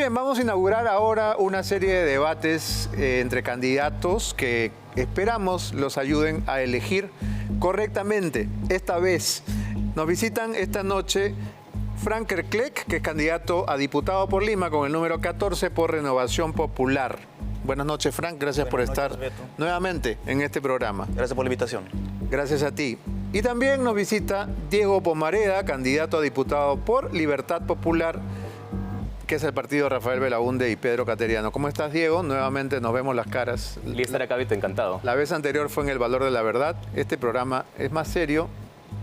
bien, vamos a inaugurar ahora una serie de debates entre candidatos que esperamos los ayuden a elegir correctamente. Esta vez nos visitan esta noche Frank Kerkleck, que es candidato a diputado por Lima con el número 14 por Renovación Popular. Buenas noches, Frank. Gracias por estar nuevamente en este programa. Gracias por la invitación. Gracias a ti. Y también nos visita Diego Pomareda, candidato a diputado por Libertad Popular, que es el partido de Rafael Belaunde y Pedro Cateriano. ¿Cómo estás, Diego? Nuevamente nos vemos las caras. Feliz de estar acá, Beto, encantado. La vez anterior fue en El Valor de la Verdad. Este programa es más serio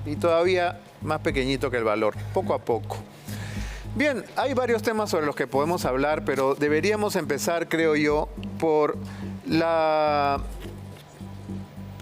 y todavía más pequeñito que El Valor, poco a poco. Bien, hay varios temas sobre los que podemos hablar, pero deberíamos empezar, creo yo, por la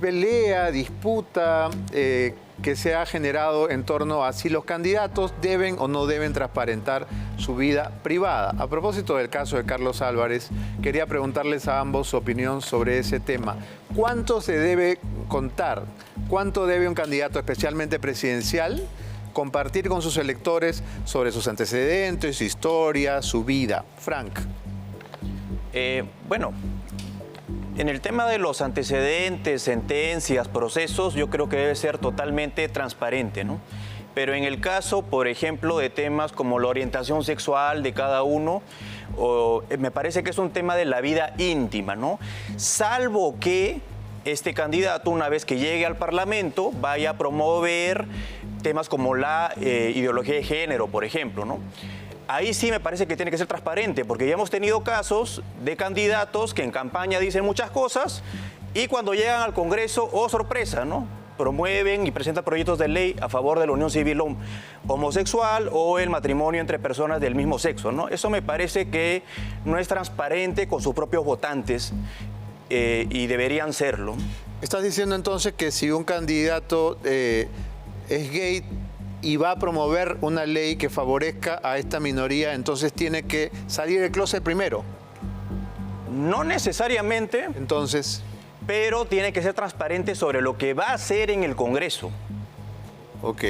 pelea, disputa que se ha generado en torno a si los candidatos deben o no deben transparentar su vida privada. A propósito del caso de Carlos Álvarez, quería preguntarles a ambos su opinión sobre ese tema. ¿Cuánto se debe contar? ¿Cuánto debe un candidato, especialmente presidencial, compartir con sus electores sobre sus antecedentes, su historia, su vida? Frank. Bueno, en el tema de los antecedentes, sentencias, procesos, yo creo que debe ser totalmente transparente, ¿no? Pero en el caso, por ejemplo, de temas como la orientación sexual de cada uno, me parece que es un tema de la vida íntima, ¿no? Salvo que este candidato, una vez que llegue al Parlamento, vaya a promover temas como la ideología de género, por ejemplo, ¿no? Ahí sí me parece que tiene que ser transparente, porque ya hemos tenido casos de candidatos que en campaña dicen muchas cosas y cuando llegan al Congreso, oh sorpresa, ¿no? Promueven y presentan proyectos de ley a favor de la unión civil homosexual o el matrimonio entre personas del mismo sexo, ¿no? Eso me parece que no es transparente con sus propios votantes y deberían serlo. ¿Estás diciendo entonces que si un candidato es gay y va a promover una ley que favorezca a esta minoría, entonces tiene que salir del closet primero? No necesariamente. Entonces, pero tiene que ser transparente sobre lo que va a hacer en el Congreso. Ok.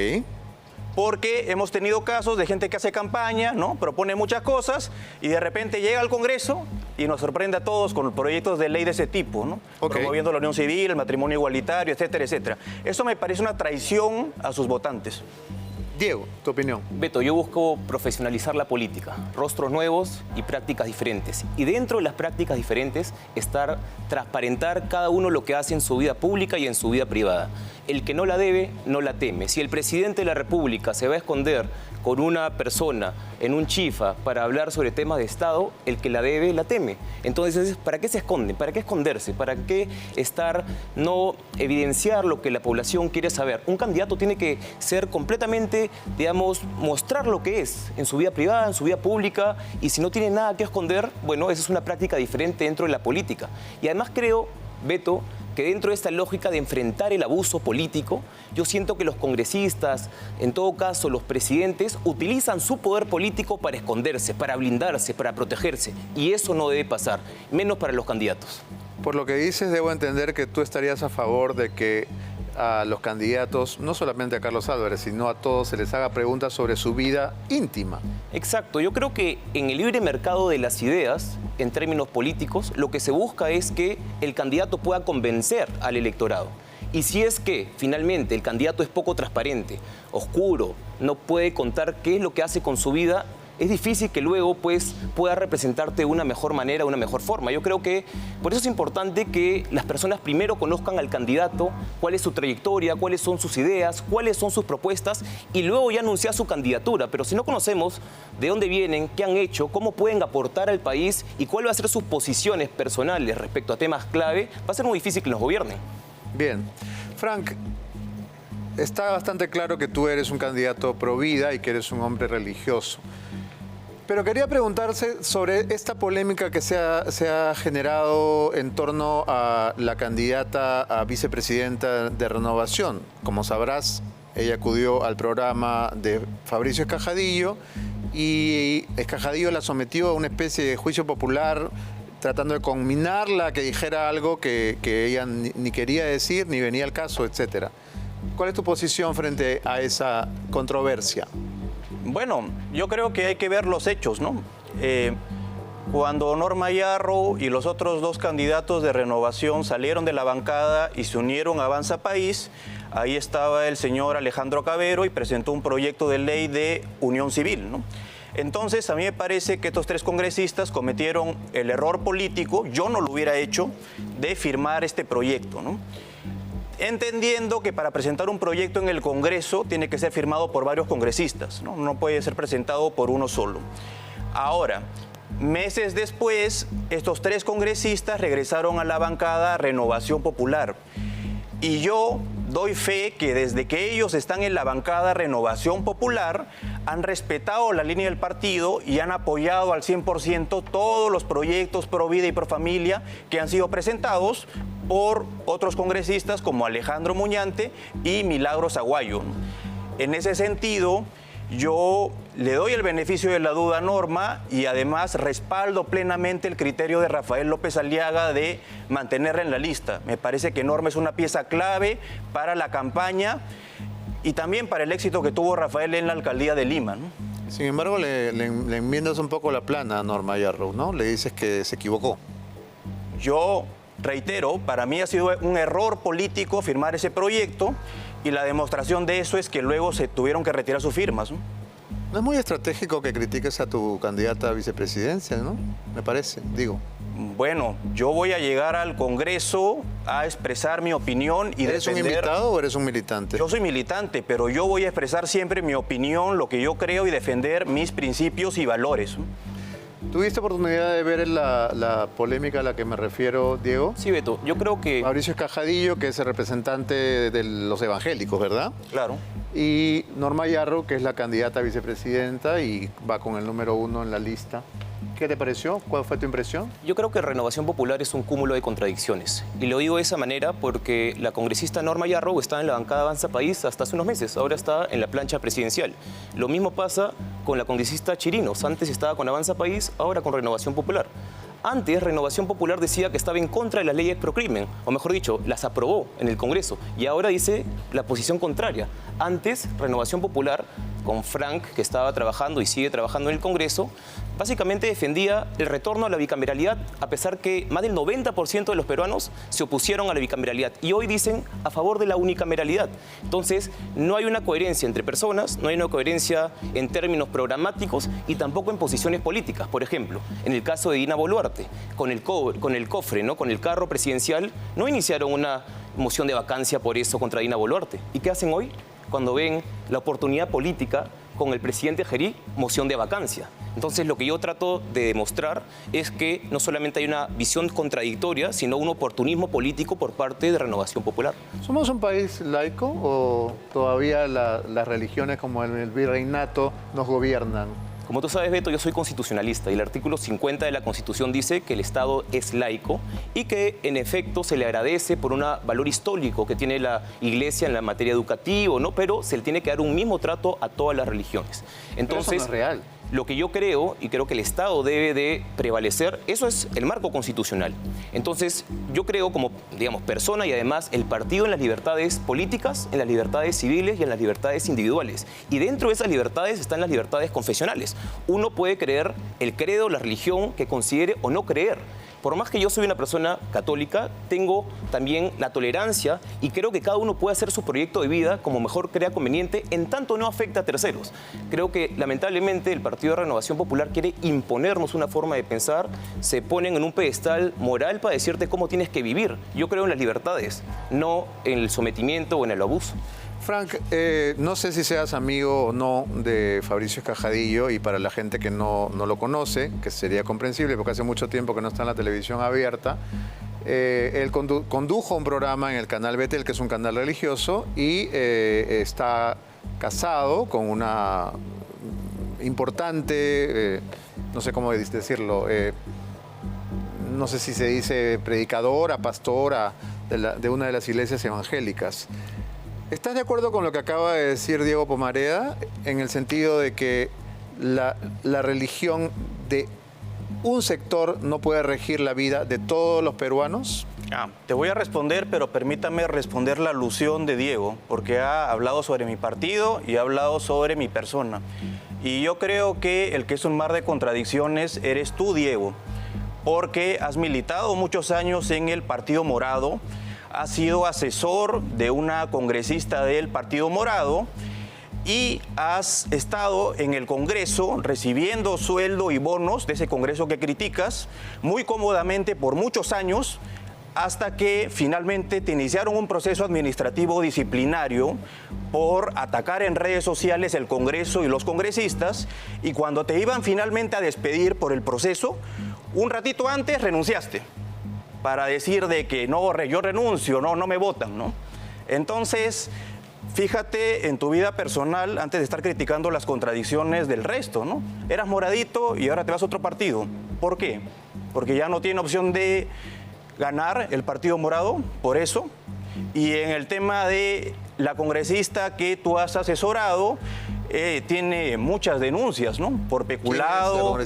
Porque hemos tenido casos de gente que hace campaña, ¿no? Propone muchas cosas y de repente llega al Congreso y nos sorprende a todos con proyectos de ley de ese tipo, ¿no? Okay. Promoviendo la unión civil, el matrimonio igualitario, etcétera, etcétera. Eso me parece una traición a sus votantes. Diego, tu opinión. Beto, yo busco profesionalizar la política, rostros nuevos y prácticas diferentes. Y dentro de las prácticas diferentes, transparentar cada uno lo que hace en su vida pública y en su vida privada. El que no la debe, no la teme. Si el presidente de la República se va a esconder con una persona en un chifa para hablar sobre temas de Estado, el que la debe, la teme. Entonces, ¿para qué se esconden? ¿Para qué esconderse? ¿Para qué no evidenciar lo que la población quiere saber? Un candidato tiene que ser completamente, digamos, mostrar lo que es en su vida privada, en su vida pública, y si no tiene nada que esconder, bueno, esa es una práctica diferente dentro de la política. Y además creo, Beto, que dentro de esta lógica de enfrentar el abuso político, yo siento que los congresistas, en todo caso los presidentes, utilizan su poder político para esconderse, para blindarse, para protegerse. Y eso no debe pasar, menos para los candidatos. Por lo que dices, debo entender que tú estarías a favor de que a los candidatos, no solamente a Carlos Álvarez, sino a todos, se les haga preguntas sobre su vida íntima. Exacto. Yo creo que en el libre mercado de las ideas, en términos políticos, lo que se busca es que el candidato pueda convencer al electorado. Y si es que finalmente el candidato es poco transparente, oscuro, no puede contar qué es lo que hace con su vida, es difícil que luego pues, pueda representarte de una mejor manera, de una mejor forma. Yo creo que por eso es importante que las personas primero conozcan al candidato, cuál es su trayectoria, cuáles son sus ideas, cuáles son sus propuestas y luego ya anunciar su candidatura. Pero si no conocemos de dónde vienen, qué han hecho, cómo pueden aportar al país y cuáles van a ser sus posiciones personales respecto a temas clave, va a ser muy difícil que nos gobiernen. Bien. Frank, está bastante claro que tú eres un candidato pro vida y que eres un hombre religioso. Pero quería preguntarse sobre esta polémica que se ha generado en torno a la candidata a vicepresidenta de Renovación. Como sabrás, ella acudió al programa de Fabricio Escajadillo y Escajadillo la sometió a una especie de juicio popular tratando de conminarla, que dijera algo que ella ni quería decir, ni venía al caso, etc. ¿Cuál es tu posición frente a esa controversia? Bueno, yo creo que hay que ver los hechos, ¿no? Cuando Norma Yarro y los otros dos candidatos de Renovación salieron de la bancada y se unieron a Avanza País, ahí estaba el señor Alejandro Cabero y presentó un proyecto de ley de unión civil, ¿no? Entonces, a mí me parece que estos tres congresistas cometieron el error político, yo no lo hubiera hecho, de firmar este proyecto, ¿no? Entendiendo que para presentar un proyecto en el Congreso tiene que ser firmado por varios congresistas, ¿no? No puede ser presentado por uno solo. Ahora, meses después, estos tres congresistas regresaron a la bancada Renovación Popular. Y yo doy fe que desde que ellos están en la bancada Renovación Popular, han respetado la línea del partido y han apoyado al 100% todos los proyectos pro vida y pro familia que han sido presentados por otros congresistas como Alejandro Muñante y Milagros Aguayo. En ese sentido, yo le doy el beneficio de la duda a Norma y además respaldo plenamente el criterio de Rafael López Aliaga de mantenerla en la lista. Me parece que Norma es una pieza clave para la campaña y también para el éxito que tuvo Rafael en la alcaldía de Lima, ¿no? Sin embargo, le enmiendas un poco la plana a Norma Yarro, ¿no? Le dices que se equivocó. Yo reitero, para mí ha sido un error político firmar ese proyecto y la demostración de eso es que luego se tuvieron que retirar sus firmas, ¿no? No es muy estratégico que critiques a tu candidata a vicepresidencia, ¿no? Me parece, digo. Bueno, yo voy a llegar al Congreso a expresar mi opinión y ¿Eres defender... un invitado o eres un militante? Yo soy militante, pero yo voy a expresar siempre mi opinión, lo que yo creo y defender mis principios y valores, ¿no? ¿Tuviste oportunidad de ver la polémica a la que me refiero, Diego? Sí, Beto, yo creo que... Mauricio Escajadillo, que es el representante de los evangélicos, ¿verdad? Claro. Y Norma Yarro, que es la candidata a vicepresidenta y va con el número 1 en la lista. ¿Qué te pareció? ¿Cuál fue tu impresión? Yo creo que Renovación Popular es un cúmulo de contradicciones. Y lo digo de esa manera porque la congresista Norma Yarro estaba en la bancada Avanza País hasta hace unos meses. Ahora está en la plancha presidencial. Lo mismo pasa con la congresista Chirinos. Antes estaba con Avanza País, ahora con Renovación Popular. Antes, Renovación Popular decía que estaba en contra de las leyes procrimen, o mejor dicho, las aprobó en el Congreso. Y ahora dice la posición contraria. Antes, Renovación Popular, con Frank, que estaba trabajando y sigue trabajando en el Congreso, básicamente defendía el retorno a la bicameralidad, a pesar que más del 90% de los peruanos se opusieron a la bicameralidad. Y hoy dicen a favor de la unicameralidad. Entonces, no hay una coherencia entre personas, no hay una coherencia en términos programáticos y tampoco en posiciones políticas. Por ejemplo, en el caso de Dina Boluarte, con el cofre, ¿no? Con el carro presidencial, no iniciaron una moción de vacancia por eso contra Dina Boluarte. ¿Y qué hacen hoy? Cuando ven la oportunidad política con el presidente Gerí, moción de vacancia. Entonces, lo que yo trato de demostrar es que no solamente hay una visión contradictoria, sino un oportunismo político por parte de Renovación Popular. ¿Somos un país laico o todavía las religiones como el virreinato nos gobiernan? Como tú sabes, Beto, yo soy constitucionalista y el artículo 50 de la Constitución dice que el Estado es laico y que, en efecto, se le agradece por un valor histórico que tiene la Iglesia en la materia educativa, ¿no? Pero se le tiene que dar un mismo trato a todas las religiones. Entonces, pero eso no es real. Lo que yo creo, y creo que el Estado debe de prevalecer, eso es el marco constitucional. Entonces, yo creo como, digamos, persona y además el partido en las libertades políticas, en las libertades civiles y en las libertades individuales. Y dentro de esas libertades están las libertades confesionales. Uno puede creer el credo, la religión que considere o no creer. Por más que yo soy una persona católica, tengo también la tolerancia y creo que cada uno puede hacer su proyecto de vida como mejor crea conveniente, en tanto no afecta a terceros. Creo que, lamentablemente, el Partido de Renovación Popular quiere imponernos una forma de pensar, se ponen en un pedestal moral para decirte cómo tienes que vivir. Yo creo en las libertades, no en el sometimiento o en el abuso. Frank, no sé si seas amigo o no de Fabricio Escajadillo y para la gente que no lo conoce, que sería comprensible porque hace mucho tiempo que no está en la televisión abierta, él condujo un programa en el canal Betel, que es un canal religioso, y está casado con una importante, no sé cómo decirlo, no sé si se dice predicadora, pastora de una de las iglesias evangélicas. ¿Estás de acuerdo con lo que acaba de decir Diego Pomareda en el sentido de que la religión de un sector no puede regir la vida de todos los peruanos? Te voy a responder, pero permítame responder la alusión de Diego, porque ha hablado sobre mi partido y ha hablado sobre mi persona. Y yo creo que el que es un mar de contradicciones eres tú, Diego, porque has militado muchos años en el Partido Morado, has sido asesor de una congresista del Partido Morado y has estado en el Congreso recibiendo sueldo y bonos de ese Congreso que criticas muy cómodamente por muchos años, hasta que finalmente te iniciaron un proceso administrativo disciplinario por atacar en redes sociales el Congreso y los congresistas, y cuando te iban finalmente a despedir por el proceso, un ratito antes renunciaste para decir de que no, yo renuncio, no me votan, ¿no? Entonces, fíjate en tu vida personal antes de estar criticando las contradicciones del resto, ¿no? Eras moradito y ahora te vas a otro partido. ¿Por qué? Porque ya no tiene opción de ganar el Partido Morado, por eso. Y en el tema de la congresista que tú has asesorado, tiene muchas denuncias, ¿no? Por peculado,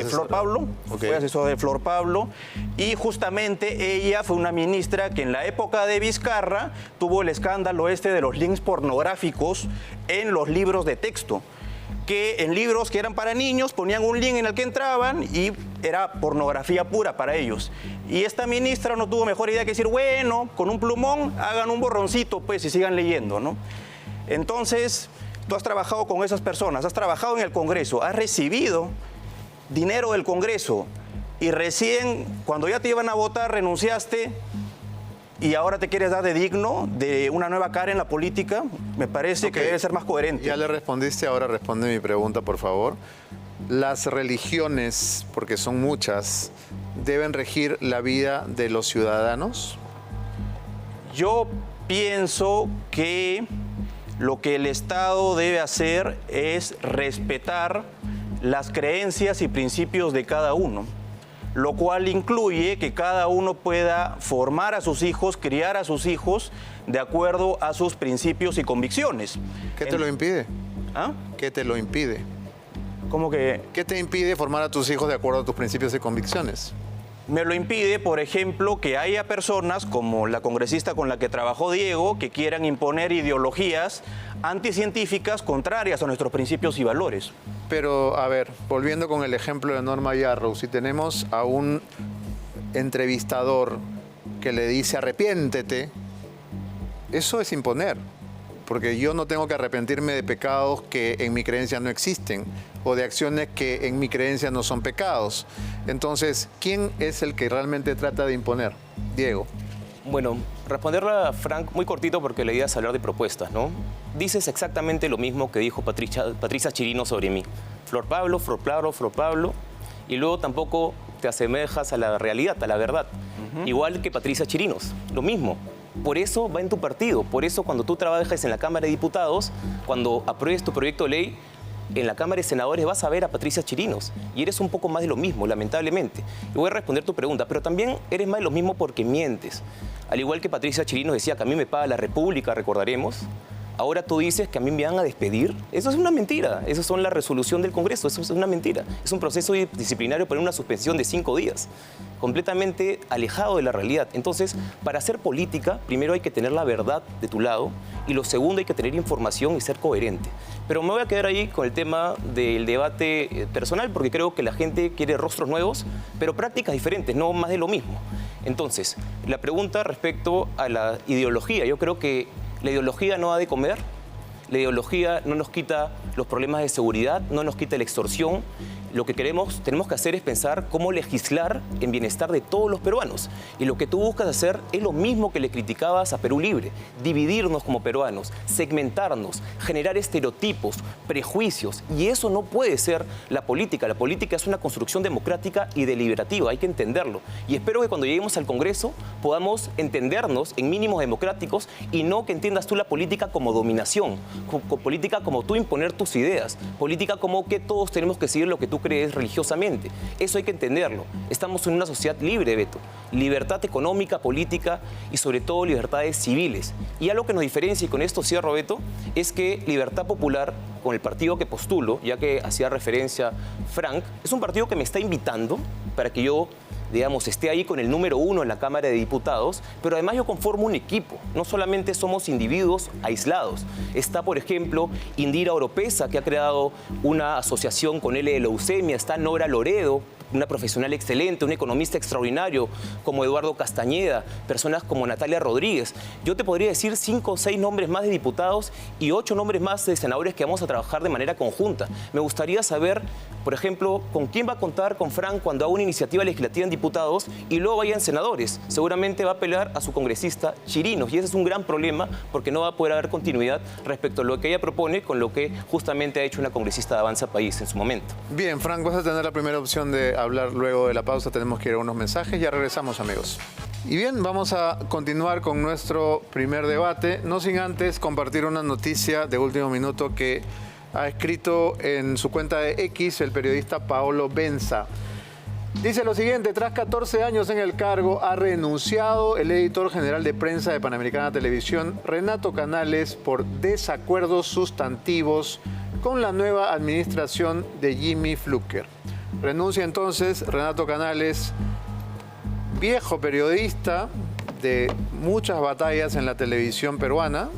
Flor Pablo, Okay. Fue asesor de Flor Pablo, y justamente ella fue una ministra que en la época de Vizcarra tuvo el escándalo de los links pornográficos en los libros de texto, que en libros que eran para niños ponían un link en el que entraban y era pornografía pura para ellos. Y esta ministra no tuvo mejor idea que decir, bueno, con un plumón hagan un borroncito pues y sigan leyendo, ¿no? Entonces, tú has trabajado con esas personas, has trabajado en el Congreso, has recibido dinero del Congreso y recién cuando ya te iban a votar renunciaste y ahora te quieres dar de digno de una nueva cara en la política. Me parece que debe ser más coherente. Ya le respondiste, ahora responde mi pregunta, por favor. Las religiones, porque son muchas, ¿deben regir la vida de los ciudadanos? Yo pienso que lo que el Estado debe hacer es respetar las creencias y principios de cada uno, lo cual incluye que cada uno pueda formar a sus hijos, criar a sus hijos de acuerdo a sus principios y convicciones. ¿Qué te lo impide? ¿Ah? ¿Qué te lo impide? ¿Cómo que? ¿Qué te impide formar a tus hijos de acuerdo a tus principios y convicciones? Me lo impide, por ejemplo, que haya personas como la congresista con la que trabajó Diego que quieran imponer ideologías anticientíficas contrarias a nuestros principios y valores. Pero, a ver, volviendo con el ejemplo de Norma Yarrow, si tenemos a un entrevistador que le dice arrepiéntete, eso es imponer, porque yo no tengo que arrepentirme de pecados que en mi creencia no existen o de acciones que en mi creencia no son pecados. Entonces, ¿quién es el que realmente trata de imponer? Diego. Bueno, responderle a Frank muy cortito porque la idea es hablar de propuestas, ¿no? Dices exactamente lo mismo que dijo Patricia Chirinos sobre mí. Flor Pablo, Flor Pablo, Flor Pablo, y luego tampoco te asemejas a la realidad, a la verdad. Igual que Patricia Chirinos, lo mismo. Por eso va en tu partido, por eso cuando tú trabajes en la Cámara de Diputados, cuando apruebes tu proyecto de ley, en la Cámara de Senadores vas a ver a Patricia Chirinos y eres un poco más de lo mismo, lamentablemente. Y voy a responder tu pregunta, pero también eres más de lo mismo porque mientes. Al igual que Patricia Chirinos decía que a mí me paga la República, recordaremos, ahora tú dices que a mí me van a despedir. Eso es una mentira, eso son la resolución del Congreso, eso es una mentira. Es un proceso disciplinario por una suspensión de 5 días, completamente alejado de la realidad. Entonces, para hacer política, primero hay que tener la verdad de tu lado y lo segundo hay que tener información y ser coherente. Pero me voy a quedar ahí con el tema del debate personal porque creo que la gente quiere rostros nuevos, pero prácticas diferentes, no más de lo mismo. Entonces, la pregunta respecto a la ideología, yo creo que la ideología no ha de comer, la ideología no nos quita los problemas de seguridad, no nos quita la extorsión. Lo que tenemos que hacer es pensar cómo legislar en bienestar de todos los peruanos. Y lo que tú buscas hacer es lo mismo que le criticabas a Perú Libre, dividirnos como peruanos, segmentarnos, generar estereotipos, prejuicios. Y eso no puede ser la política. La política es una construcción democrática y deliberativa, hay que entenderlo. Y espero que cuando lleguemos al Congreso podamos entendernos en mínimos democráticos y no que entiendas tú la política como dominación, política como tú imponer tus ideas, política como que todos tenemos que seguir lo que tú crees religiosamente. Eso hay que entenderlo. Estamos en una sociedad libre, Beto. Libertad económica, política y sobre todo libertades civiles. Y algo que nos diferencia, y con esto cierro, Beto, es que Libertad Popular, con el partido que postulo, ya que hacía referencia Frank, es un partido que me está invitando para que yo digamos, esté ahí con el número 1 en la Cámara de Diputados, pero además yo conformo un equipo. No solamente somos individuos aislados. Está, por ejemplo, Indira Oropesa, que ha creado una asociación con L de leucemia. Está Nora Loredo, una profesional excelente, un economista extraordinario como Eduardo Castañeda, personas como Natalia Rodríguez. Yo te podría decir 5 o 6 nombres más de diputados y 8 nombres más de senadores que vamos a trabajar de manera conjunta. Me gustaría saber, por ejemplo, con quién va a contar con Frank cuando haga una iniciativa legislativa en diputados y luego vayan senadores. Seguramente va a apelar a su congresista Chirinos, y ese es un gran problema porque no va a poder haber continuidad respecto a lo que ella propone con lo que justamente ha hecho una congresista de Avanza País en su momento. Bien, Frank, vas a tener la primera opción de hablar luego de la pausa. Tenemos que ir a unos mensajes. Ya regresamos, amigos. Y bien, vamos a continuar con nuestro primer debate, no sin antes compartir una noticia de último minuto que ha escrito en su cuenta de X el periodista Paolo Benza. Dice lo siguiente: tras 14 años en el cargo, ha renunciado el editor general de prensa de Panamericana Televisión, Renato Canales, por desacuerdos sustantivos con la nueva administración de Jimmy Fluker. Renuncia entonces Renato Canales, viejo periodista de muchas batallas en la televisión peruana,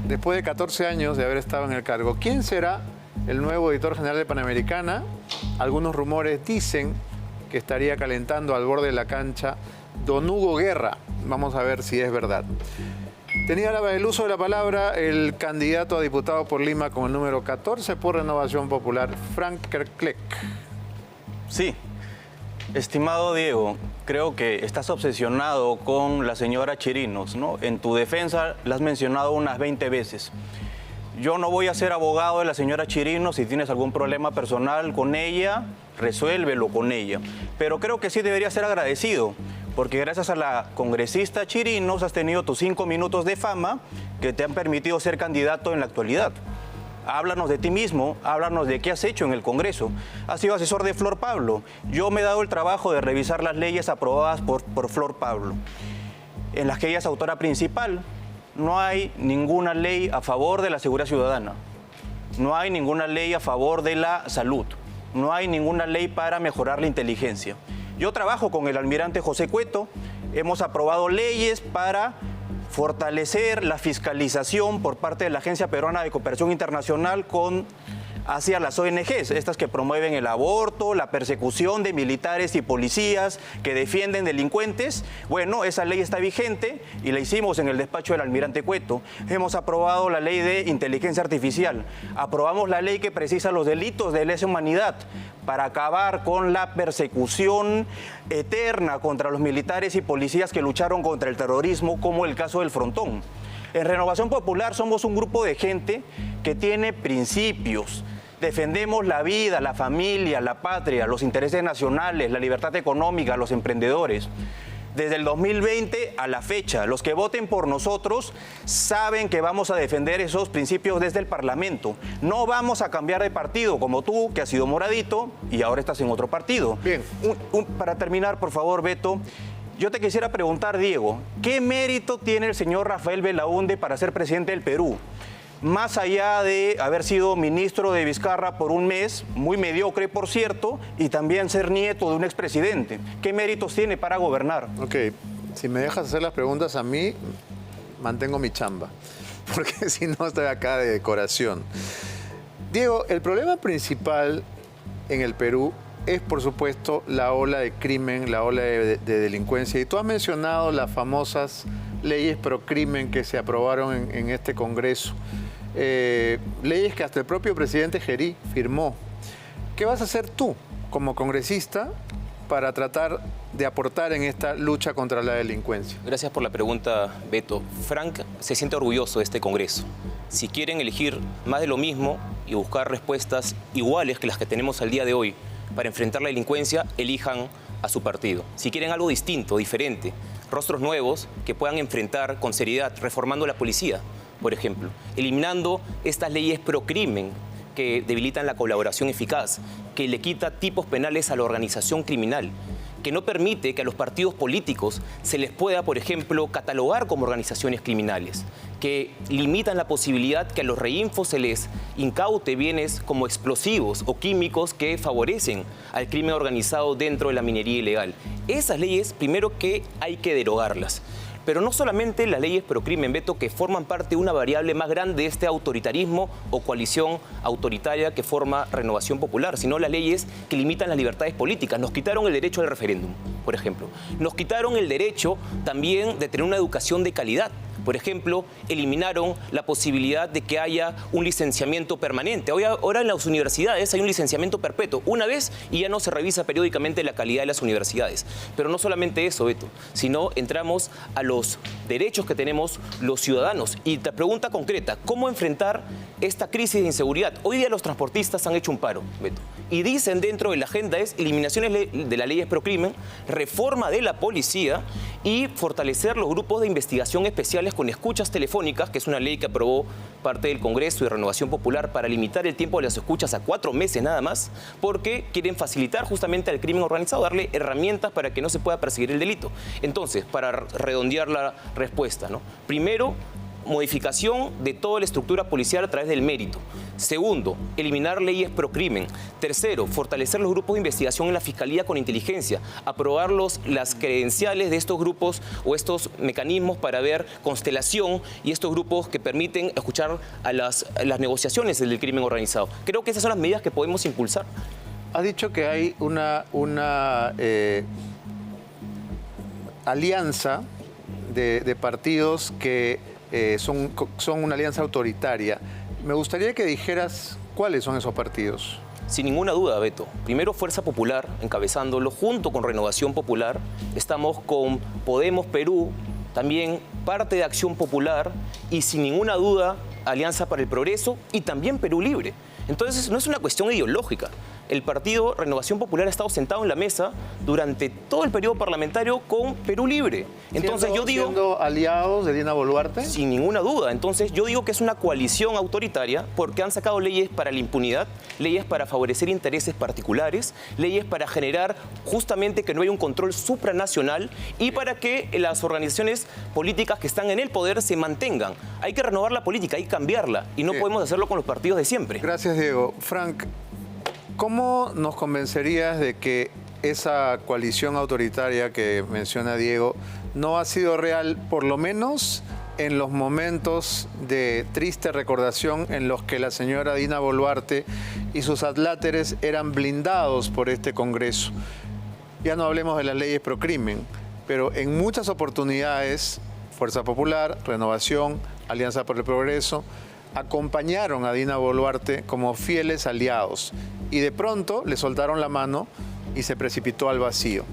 después de 14 años de haber estado en el cargo. ¿Quién será el nuevo editor general de Panamericana? Algunos rumores dicen que estaría calentando al borde de la cancha don Hugo Guerra. Vamos a ver si es verdad. Tenía el uso de la palabra el candidato a diputado por Lima con el número 14 por Renovación Popular, Frank Kerkleck. Sí, estimado Diego, creo que estás obsesionado con la señora Chirinos, ¿no? En tu defensa la has mencionado unas 20 veces. Yo no voy a ser abogado de la señora Chirinos. Si tienes algún problema personal con ella, resuélvelo con ella. Pero creo que sí deberías ser agradecido, porque gracias a la congresista Chirinos has tenido tus 5 minutos de fama que te han permitido ser candidato en la actualidad. Háblanos de ti mismo, háblanos de qué has hecho en el Congreso. Has sido asesor de Flor Pablo. Yo me he dado el trabajo de revisar las leyes aprobadas por Flor Pablo, en las que ella es autora principal. No hay ninguna ley a favor de la seguridad ciudadana. No hay ninguna ley a favor de la salud. No hay ninguna ley para mejorar la inteligencia. Yo trabajo con el almirante José Cueto. Hemos aprobado leyes para fortalecer la fiscalización por parte de la Agencia Peruana de Cooperación Internacional hacia las ONGs, estas que promueven el aborto, la persecución de militares y policías que defienden delincuentes. Bueno, esa ley está vigente y la hicimos en el despacho del almirante Cueto. Hemos aprobado la ley de inteligencia artificial. Aprobamos la ley que precisa los delitos de lesa humanidad para acabar con la persecución eterna contra los militares y policías que lucharon contra el terrorismo, como el caso del Frontón. En Renovación Popular somos un grupo de gente que tiene principios. Defendemos la vida, la familia, la patria, los intereses nacionales, la libertad económica, los emprendedores. Desde el 2020 a la fecha, los que voten por nosotros saben que vamos a defender esos principios desde el Parlamento. No vamos a cambiar de partido, como tú, que has sido moradito y ahora estás en otro partido. Bien. Para terminar, por favor, Beto, yo te quisiera preguntar, Diego, ¿qué mérito tiene el señor Rafael Belaúnde para ser presidente del Perú? Más allá de haber sido ministro de Vizcarra por un mes, muy mediocre, por cierto, y también ser nieto de un expresidente. ¿Qué méritos tiene para gobernar? Ok, si me dejas hacer las preguntas a mí, mantengo mi chamba, porque si no estoy acá de decoración. Diego, el problema principal en el Perú es, por supuesto, la ola de crimen, la ola de delincuencia. Y tú has mencionado las famosas leyes pro crimen que se aprobaron en este Congreso. Leyes que hasta el propio presidente Gerí firmó. ¿Qué vas a hacer tú como congresista para tratar de aportar en esta lucha contra la delincuencia? Gracias por la pregunta, Beto. Frank se siente orgulloso de este Congreso. Si quieren elegir más de lo mismo y buscar respuestas iguales que las que tenemos al día de hoy para enfrentar la delincuencia, elijan a su partido. Si quieren algo distinto, diferente, rostros nuevos que puedan enfrentar con seriedad, reformando la policía, por ejemplo, eliminando estas leyes pro crimen que debilitan la colaboración eficaz, que le quita tipos penales a la organización criminal, que no permite que a los partidos políticos se les pueda, por ejemplo, catalogar como organizaciones criminales, que limitan la posibilidad que a los reinfos se les incaute bienes como explosivos o químicos que favorecen al crimen organizado dentro de la minería ilegal. Esas leyes, primero que hay que derogarlas. Pero no solamente las leyes procrimen, Beto, que forman parte de una variable más grande de este autoritarismo o coalición autoritaria que forma Renovación Popular, sino las leyes que limitan las libertades políticas. Nos quitaron el derecho al referéndum, por ejemplo. Nos quitaron el derecho también de tener una educación de calidad. Por ejemplo, eliminaron la posibilidad de que haya un licenciamiento permanente. Ahora en las universidades hay un licenciamiento perpetuo, una vez y ya no se revisa periódicamente la calidad de las universidades. Pero no solamente eso, Beto, sino entramos a los derechos que tenemos los ciudadanos. Y la pregunta concreta, ¿cómo enfrentar esta crisis de inseguridad? Hoy día los transportistas han hecho un paro, Beto, y dicen dentro de la agenda es eliminaciones de las leyes procrimen, reforma de la policía y fortalecer los grupos de investigación especiales con escuchas telefónicas, que es una ley que aprobó parte del Congreso y Renovación Popular para limitar el tiempo de las escuchas a 4 meses nada más, porque quieren facilitar justamente al crimen organizado, darle herramientas para que no se pueda perseguir el delito. Entonces, para redondear la respuesta, ¿no? Primero, modificación de toda la estructura policial a través del mérito. Segundo, eliminar leyes procrimen. Tercero, fortalecer los grupos de investigación en la Fiscalía con inteligencia, aprobar las credenciales de estos grupos o estos mecanismos para ver constelación y estos grupos que permiten escuchar a las negociaciones del crimen organizado. Creo que esas son las medidas que podemos impulsar. Has dicho que hay una alianza de partidos que son una alianza autoritaria. Me gustaría que dijeras cuáles son esos partidos. Sin ninguna duda, Beto. Primero, Fuerza Popular, encabezándolo, junto con Renovación Popular. Estamos con Podemos Perú, también parte de Acción Popular y, sin ninguna duda, Alianza para el Progreso y también Perú Libre. Entonces, no es una cuestión ideológica. El partido Renovación Popular ha estado sentado en la mesa durante todo el periodo parlamentario con Perú Libre. Entonces yo digo... ¿Siendo aliados de Dina Boluarte? Sin ninguna duda. Entonces yo digo que es una coalición autoritaria porque han sacado leyes para la impunidad, leyes para favorecer intereses particulares, leyes para generar justamente que no haya un control supranacional y para que las organizaciones políticas que están en el poder se mantengan. Hay que renovar la política, hay que cambiarla y no podemos hacerlo con los partidos de siempre. Gracias, Diego. Frank, ¿cómo nos convencerías de que esa coalición autoritaria que menciona Diego no ha sido real, por lo menos en los momentos de triste recordación en los que la señora Dina Boluarte y sus adláteres eran blindados por este Congreso? Ya no hablemos de las leyes procrimen, pero en muchas oportunidades, Fuerza Popular, Renovación, Alianza por el Progreso, acompañaron a Dina Boluarte como fieles aliados y de pronto le soltaron la mano y se precipitó al vacío.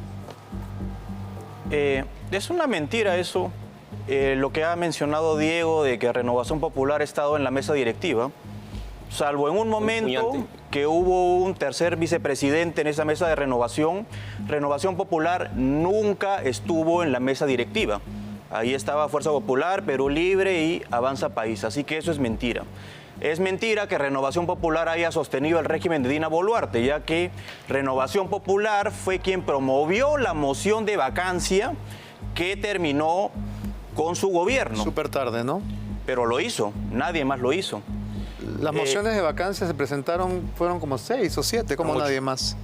Es una mentira eso, lo que ha mencionado Diego de que Renovación Popular ha estado en la mesa directiva, salvo en un momento que hubo un tercer vicepresidente en esa mesa de renovación. Renovación Popular nunca estuvo en la mesa directiva. Ahí estaba Fuerza Popular, Perú Libre y Avanza País, así que eso es mentira. Es mentira que Renovación Popular haya sostenido el régimen de Dina Boluarte, ya que Renovación Popular fue quien promovió la moción de vacancia que terminó con su gobierno. Súper tarde, ¿no? Pero lo hizo, nadie más lo hizo. Las mociones de vacancia se presentaron, fueron como 6 o 7, como 8. Nadie más.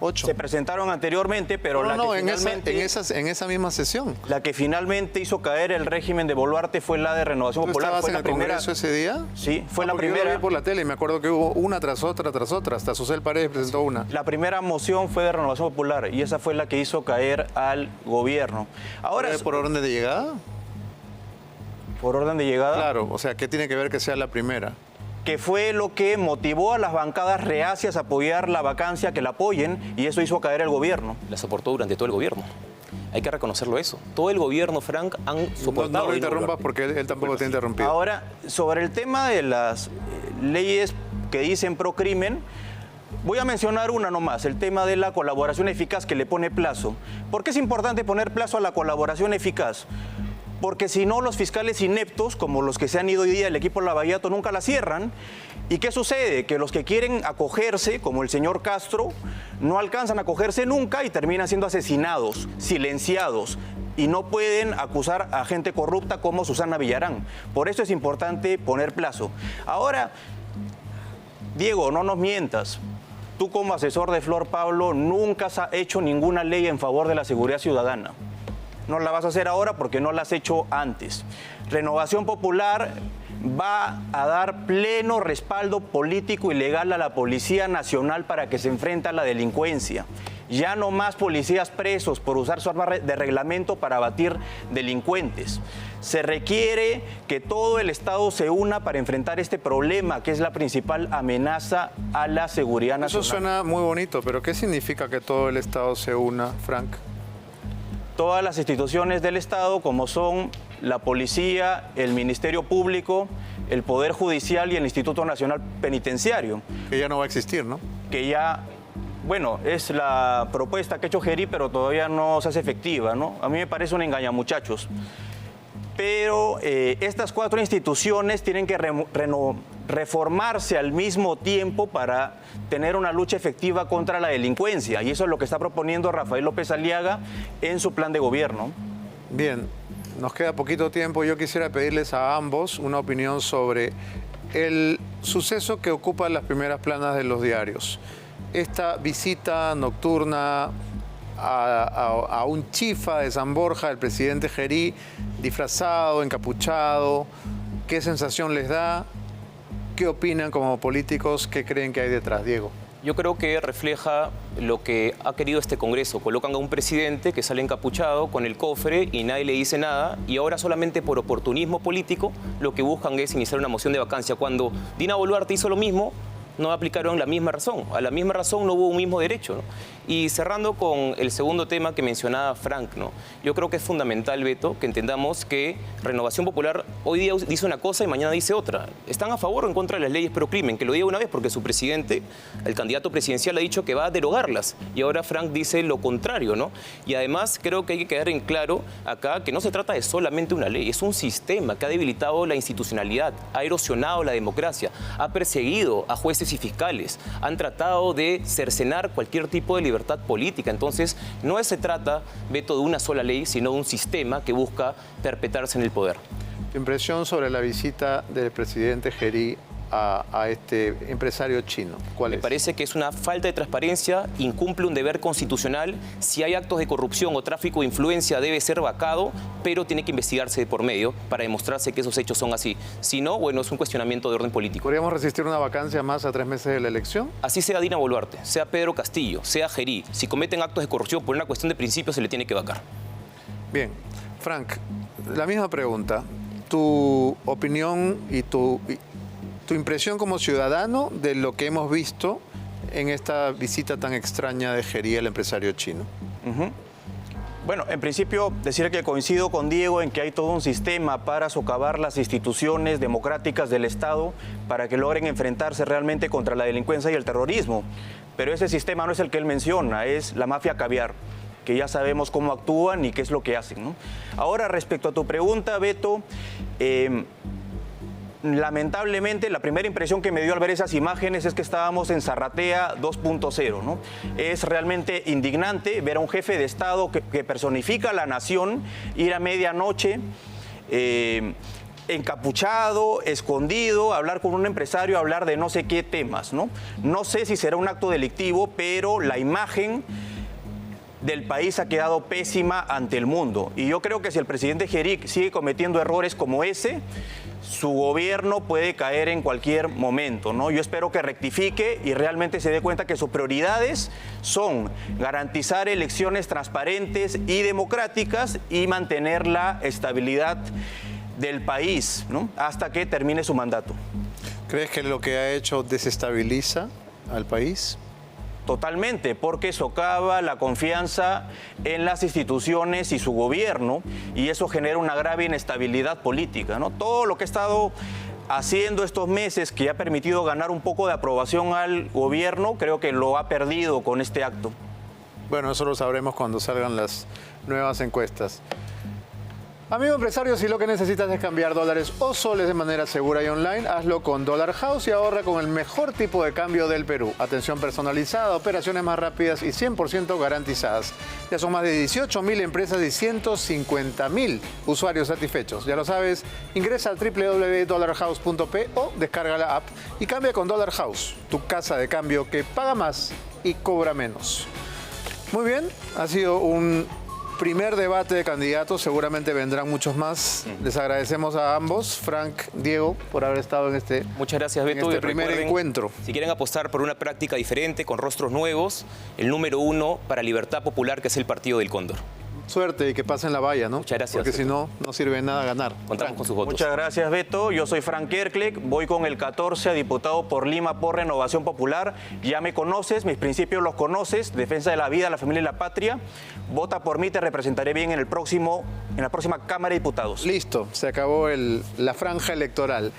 8. Se presentaron anteriormente, pero en esa misma sesión. La que finalmente hizo caer el régimen de Boluarte fue la de Renovación Popular. ¿Estabas fue en la el primera... Congreso ese día? Sí, fue la Porque primera. Yo lo vi por la tele y me acuerdo que hubo una tras otra, hasta Susel Paredes presentó una. La primera moción fue de Renovación Popular y esa fue la que hizo caer al gobierno. Ahora, ¿Por orden de llegada? ¿Por orden de llegada? Claro, o sea, ¿qué tiene que ver que sea la primera? Que fue lo que motivó a las bancadas reacias a apoyar la vacancia, que la apoyen, y eso hizo caer el gobierno. La soportó durante todo el gobierno. Hay que reconocerlo eso. Todo el gobierno, Frank, han soportado. No lo interrumpas porque él tampoco te ha interrumpido. Ahora, sobre el tema de las leyes que dicen pro crimen, voy a mencionar una nomás, el tema de la colaboración eficaz que le pone plazo. ¿Por qué es importante poner plazo a la colaboración eficaz? Porque si no, los fiscales ineptos, como los que se han ido hoy día del equipo Lavallato, nunca la cierran. ¿Y qué sucede? Que los que quieren acogerse, como el señor Castro, no alcanzan a acogerse nunca y terminan siendo asesinados, silenciados, y no pueden acusar a gente corrupta como Susana Villarán. Por eso es importante poner plazo. Ahora, Diego, no nos mientas. Tú como asesor de Flor Pablo nunca has hecho ninguna ley en favor de la seguridad ciudadana. No la vas a hacer ahora porque no la has hecho antes. Renovación Popular va a dar pleno respaldo político y legal a la Policía Nacional para que se enfrente a la delincuencia. Ya no más policías presos por usar su arma de reglamento para abatir delincuentes. Se requiere que todo el Estado se una para enfrentar este problema, que es la principal amenaza a la seguridad nacional. Eso suena muy bonito, pero ¿qué significa que todo el Estado se una, Frank? Todas las instituciones del Estado, como son la Policía, el Ministerio Público, el Poder Judicial y el Instituto Nacional Penitenciario. Que ya no va a existir, ¿no? Que ya, bueno, es la propuesta que ha hecho Gerí, pero todavía no se hace efectiva, ¿no? A mí me parece un engañamuchachos. Pero estas 4 instituciones tienen que reformarse al mismo tiempo para tener una lucha efectiva contra la delincuencia. Y eso es lo que está proponiendo Rafael López Aliaga en su plan de gobierno. Bien, nos queda poquito tiempo. Yo quisiera pedirles a ambos una opinión sobre el suceso que ocupa las primeras planas de los diarios. Esta visita nocturna a un chifa de San Borja, el presidente Gerí, disfrazado, encapuchado. ¿Qué sensación les da? ¿Qué opinan como políticos? ¿Qué creen que hay detrás, Diego? Yo creo que refleja lo que ha querido este Congreso. Colocan a un presidente que sale encapuchado con el cofre y nadie le dice nada, y ahora solamente por oportunismo político lo que buscan es iniciar una moción de vacancia. Cuando Dina Boluarte hizo lo mismo, no aplicaron la misma razón. A la misma razón no hubo un mismo derecho, ¿no? Y cerrando con el segundo tema que mencionaba Frank, ¿no? Yo creo que es fundamental, Beto, que entendamos que Renovación Popular hoy día dice una cosa y mañana dice otra. Están a favor o en contra de las leyes pro crimen, que lo diga una vez porque su presidente, el candidato presidencial, ha dicho que va a derogarlas. Y ahora Frank dice lo contrario, ¿no? Y además creo que hay que quedar en claro acá que no se trata de solamente una ley, es un sistema que ha debilitado la institucionalidad, ha erosionado la democracia, ha perseguido a jueces y fiscales, han tratado de cercenar cualquier tipo de libertad política. Entonces, no se trata, Beto, de una sola ley, sino de un sistema que busca perpetuarse en el poder. Tu impresión sobre la visita del presidente Gerí a este empresario chino, ¿cuál es? Me parece que es una falta de transparencia, incumple un deber constitucional. Si hay actos de corrupción o tráfico de influencia debe ser vacado, pero tiene que investigarse de por medio para demostrarse que esos hechos son así. Si no, bueno, es un cuestionamiento de orden político. ¿Podríamos resistir una vacancia más a 3 meses de la elección? Así sea Dina Boluarte, sea Pedro Castillo, sea Gerí, si cometen actos de corrupción por una cuestión de principios se le tiene que vacar. Bien, Frank, la misma pregunta. Tu opinión y tu impresión como ciudadano de lo que hemos visto en esta visita tan extraña de Gerí, el empresario chino. Bueno, en principio, decir que coincido con Diego en que hay todo un sistema para socavar las instituciones democráticas del Estado para que logren enfrentarse realmente contra la delincuencia y el terrorismo. Pero ese sistema no es el que él menciona, es la mafia caviar, que ya sabemos cómo actúan y qué es lo que hacen, ¿no? Ahora, respecto a tu pregunta, Beto, lamentablemente, la primera impresión que me dio al ver esas imágenes es que estábamos en Zarratea 2.0, ¿no? Es realmente indignante ver a un jefe de Estado que personifica a la nación ir a medianoche encapuchado, escondido, hablar con un empresario, hablar de no sé qué temas, ¿no? No sé si será un acto delictivo, pero la imagen del país ha quedado pésima ante el mundo. Y yo creo que si el presidente Gerí sigue cometiendo errores como ese, su gobierno puede caer en cualquier momento, ¿no? Yo espero que rectifique y realmente se dé cuenta que sus prioridades son garantizar elecciones transparentes y democráticas y mantener la estabilidad del país, ¿no? Hasta que termine su mandato. ¿Crees que lo que ha hecho desestabiliza al país? Totalmente, porque socava la confianza en las instituciones y su gobierno, y eso genera una grave inestabilidad política, ¿no? Todo lo que ha estado haciendo estos meses, que ha permitido ganar un poco de aprobación al gobierno, creo que lo ha perdido con este acto. Bueno, eso lo sabremos cuando salgan las nuevas encuestas. Amigo empresario, si lo que necesitas es cambiar dólares o soles de manera segura y online, hazlo con Dollar House y ahorra con el mejor tipo de cambio del Perú. Atención personalizada, operaciones más rápidas y 100% garantizadas. Ya son más de 18.000 empresas y 150.000 usuarios satisfechos. Ya lo sabes, ingresa a www.dollarhouse.p o descarga la app y cambia con Dollar House, tu casa de cambio que paga más y cobra menos. Muy bien, ha sido un primer debate de candidatos, seguramente vendrán muchos más. Les agradecemos a ambos, Frank, Diego, por haber estado en este, Muchas gracias, Beto. en este Y primer recuerden, encuentro. Si quieren apostar por una práctica diferente, con rostros nuevos, el número 1 para Libertad Popular, que es el Partido del Cóndor. Suerte y que pasen la valla, ¿no? Muchas gracias, Porque si Beto. no, no sirve de nada ganar. Contamos con sus votos. Muchas gracias, Beto. Yo soy Frank Kerklik, voy con el 14 a diputado por Lima por Renovación Popular. Ya me conoces, mis principios los conoces, defensa de la vida, la familia y la patria. Vota por mí, te representaré bien en la próxima Cámara de Diputados. Listo, se acabó la franja electoral.